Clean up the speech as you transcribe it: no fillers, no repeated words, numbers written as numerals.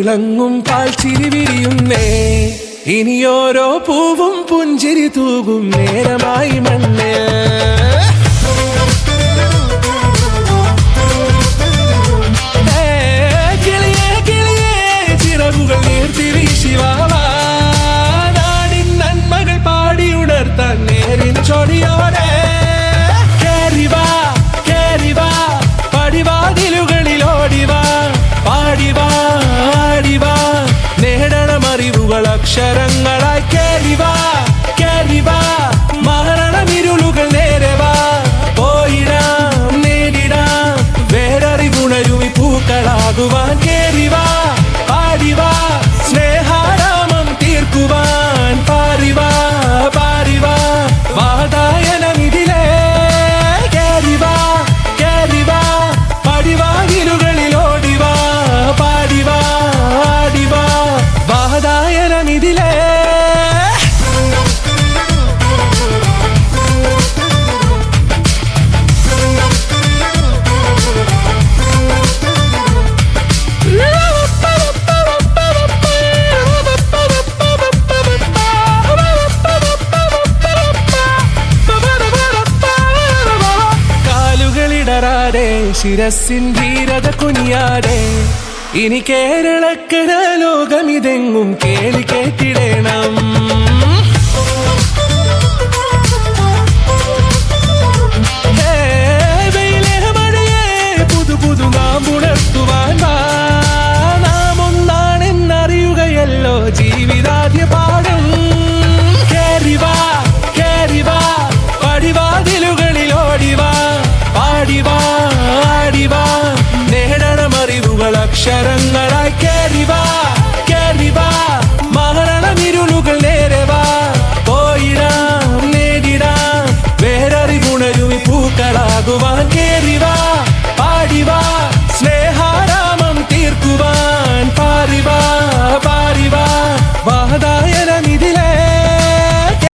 തിളങ്ങും പാൽച്ചിരി വിരിയുന്നേ ഇനിയോരോ പൂവും പുഞ്ചിരി തൂകും നേരമായി മണ്ണ് കിളിയേ കിളിയേ ചിറകുകൾ നീർത്തി വീശിവാവാ നാടിൻ നന്മകൾ പാടി ഉണർത്താൻ നേരിൻ ചൊടിയോടെ കേറിവാ കേറിവാ പടിവാതിലുകളിൽ ഓടിവാ പാടിവാ ആടിവാ നേടണമറിവുകൾ അക്ഷരങ്ങളായി കേറിവാ കേറിവാ മരണമിരുളുകൾ നേരവാ പോയിടാം നേടിടാം വേററിവുണരുമി പൂക്കളാകുവാൻ കേറിവാ പാടിവാ സ്നേഹാരാമം തീർക്കുവാൻ പാറിവാ പാറിവാ വാതായനമിതിലേ കേറിവാ കേറിവാ പടിവാതിലുകളിൽ ഓടിവാ പാടിവാ ആടിവാ വാതായനമിതിലേ കാലുകളിടറാതെ ശിരസിൻ ധീരത കുനിയാതെ ഇനി കേരളക്കര ലോകമിതെങ്ങും കേളി കേട്ടിടണം